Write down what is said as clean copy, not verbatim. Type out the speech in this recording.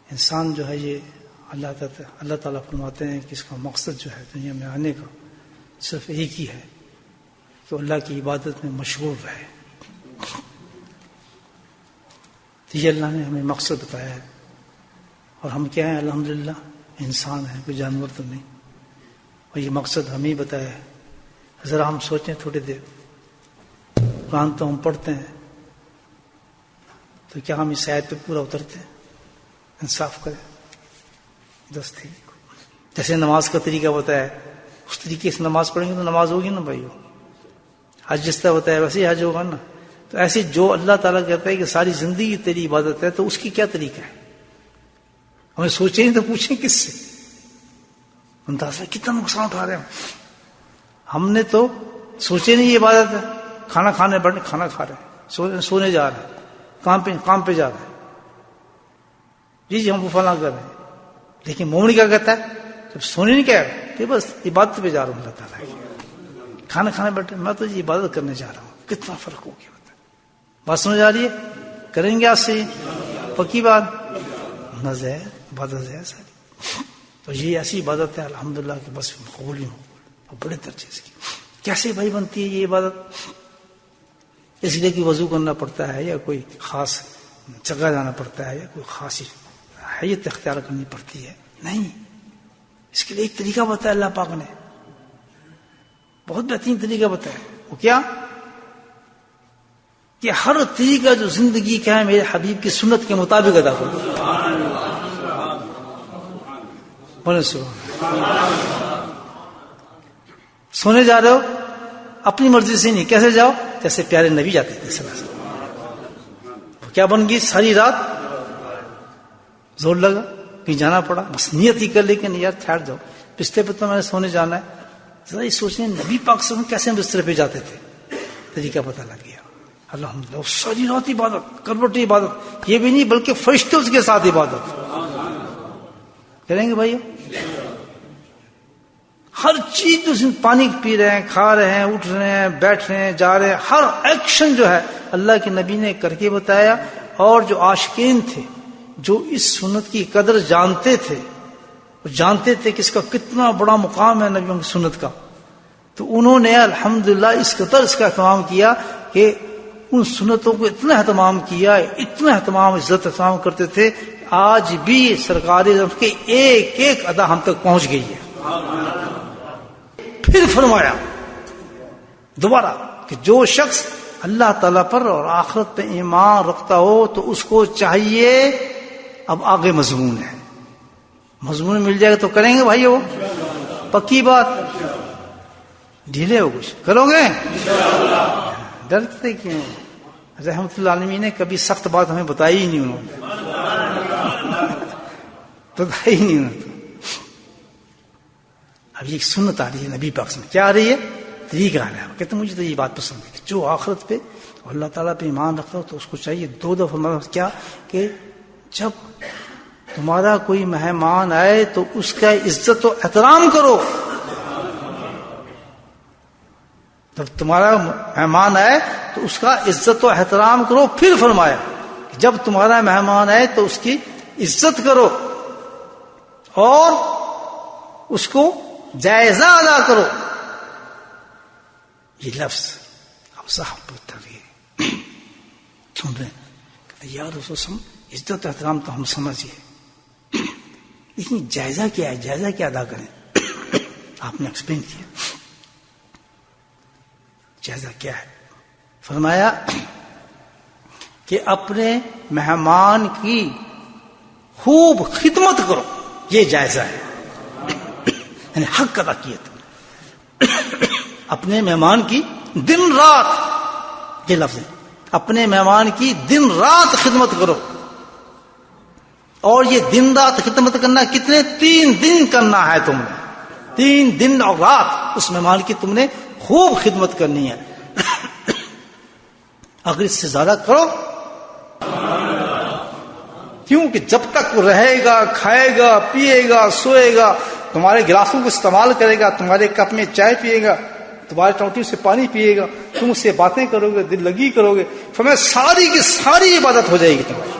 انسان جو ہے یہ اللہ تعالیٰ فرماتے ہیں کہ اس کا مقصد جو ہے دنیا میں آنے کا صرف ایک ہی ہے کہ اللہ کی عبادت میں مشغول رہے. تو یہ اللہ نے ہمیں مقصد بتایا ہے. اور ہم کیا ہیں؟ الحمدللہ انسان ہیں، کوئی جانور تو نہیں. اور یہ مقصد ہمیں بتایا ہے. ذرا ہم سوچیں تھوڑی دیر، قرآن تو ہم پڑھتے ہیں، تو کیا ہم اس آیت پہ پورا اترتے ہیں؟ انصاف کریں. دستی جیسے نماز کا طریقہ بتایا ہے اس طریقے سے نماز پڑھیں گے تو نماز ہوگی نا بھائیو. حج جس طرح بتایا ویسے ہی حج ہوگا نا. تو ایسے جو اللہ تعالیٰ کہتا ہے کہ ساری زندگی تیری عبادت ہے، تو اس کی کیا طریقہ ہے؟ ہمیں سوچیں تو پوچھیں کس سے؟ اندازہ کتنا نقصان اٹھا رہے ہیں ہم نے. تو سوچے نہیں یہ عبادت ہے. کھانا کھانے بیٹھے کھانا کھا رہے ہیں، سونے جا رہے ہیں، کام پہ جا رہے ہیں، جی ہم وہ فلاں کر رہے ہیں. لیکن مومن کیا کہتا ہے جب سونے نہیں کہہ کہ بس عبادت پہ جا رہا ہوں اللہ تعالیٰ کی. کھانا کھانے بیٹھے میں تو یہ عبادت کرنے جا رہا ہوں. کتنا فرق ہو گیا ہوتا ہے. بات سمجھ آ رہی ہے؟ کریں گے آج سے پکی بات. مزہ ہے عبادت ہے ساری. تو یہ ایسی عبادت ہے الحمدللہ کہ بس قبول ہی ہو بڑے درجے سے. کیسے بھائی بنتی ہے یہ عبادت؟ اس لیے کہ وضو کرنا پڑتا ہے یا کوئی خاص جگہ جانا پڑتا ہے یا کوئی خاص حیت اختیار کرنی پڑتی ہے؟ نہیں. اس کے لیے ایک طریقہ بتایا اللہ پاک نے، بہت بہترین طریقہ بتایا. وہ کیا؟ کہ ہر طریقہ جو زندگی کا ہے میرے حبیب کی سنت کے مطابق ادا کرو. بولے سونے جا رہے ہو اپنی مرضی سے نہیں. کیسے جاؤ؟ جیسے پیارے نبی جاتے تھے صلی اللہ علیہ وسلم. کیا بن گئی؟ ساری رات زور لگا کہیں جانا پڑا، بس نیت ہی کر لی کہ نہیں یار ٹھہر جاؤ، بستر پہ تو میں نے سونے جانا ہے. ذرا یہ سوچیں نبی پاک صلی اللہ علیہ وسلم کیسے بستر پہ جاتے تھے. طریقہ پتہ لگ گیا. الحمدللہ ساری رات عبادت، کروٹی عبادت. یہ بھی نہیں بلکہ فرشتے اس کے ساتھ عبادت کریں گے بھائی. ہر چیز جو پانی پی رہے ہیں، کھا رہے ہیں، اٹھ رہے ہیں، بیٹھ رہے ہیں، جا رہے ہیں، ہر ایکشن جو ہے اللہ کے نبی نے کر کے بتایا. اور جو عاشقین تھے جو اس سنت کی قدر جانتے تھے، جانتے تھے کہ اس کا کتنا بڑا مقام ہے نبی کی سنت کا، تو انہوں نے الحمدللہ اس قدر اس کا اہتمام کیا کہ ان سنتوں کو اتنا اہتمام کیا، اتنا اہتمام عزت اہتمام کرتے تھے. آج بھی سرکار کے ایک ایک ادا ہم تک پہنچ گئی ہے. پھر فرمایا دوبارہ کہ جو شخص اللہ تعالیٰ پر اور آخرت پہ ایمان رکھتا ہو تو اس کو چاہیے. اب آگے مضمون ہے، مضمون مل جائے گا تو کریں گے بھائیو. پکی بات. ڈھیلے ہو کچھ کرو گے؟ ڈرتے کیوں؟ رحمت اللہ عالمین نے کبھی سخت بات ہمیں بتائی ہی نہیں. انہوں نے بتائی نہیں. انہوں نے اب یہ سنت آ رہی ہے نبی پاک سے. کیا آ رہی ہے؟ طریقہ آ رہا ہے. کہتے مجھے تو یہ بات پسند ہے کہ جو آخرت پہ اللہ تعالیٰ پہ ایمان رکھتا ہو تو اس کو چاہیے 2 دفعہ کیا کہ جب تمہارا کوئی مہمان آئے تو اس کا عزت و احترام کرو. جب تمہارا مہمان آئے تو اس کا عزت و احترام کرو. پھر فرمایا کہ جب تمہارا مہمان آئے تو اس کی عزت کرو اور اس کو جائزہ ادا کرو. یہ لفظ اب صاحب سن رہے ہیں یار اس عزت و احترام تو ہم سمجھیے، لیکن جائزہ کیا ہے؟ جائزہ کیا ادا کریں؟ آپ نے ایکسپلین کیا جائزہ کیا ہے. فرمایا کہ اپنے مہمان کی خوب خدمت کرو. یہ جائزہ ہے، یعنی حق ادا کیا تم نے. اپنے مہمان کی دن رات، یہ لفظ ہے، اپنے مہمان کی دن رات خدمت کرو. اور یہ دن رات خدمت کرنا کتنے؟ 3 دن کرنا ہے تم نے. 3 دن اور رات اس مہمان کی تم نے خوب خدمت کرنی ہے. اگر اس سے زیادہ کرو، کیونکہ جب تک وہ رہے گا، کھائے گا، پیے گا، سوئے گا، تمہارے گلاسوں کو استعمال کرے گا، تمہارے کپ میں چائے پیے گا، تمہارے ٹوٹی سے پانی پیے گا، تم اس سے باتیں کرو گے، دل لگی کرو گے، فرمایا ساری کی ساری عبادت ہو جائے گی تمہاری.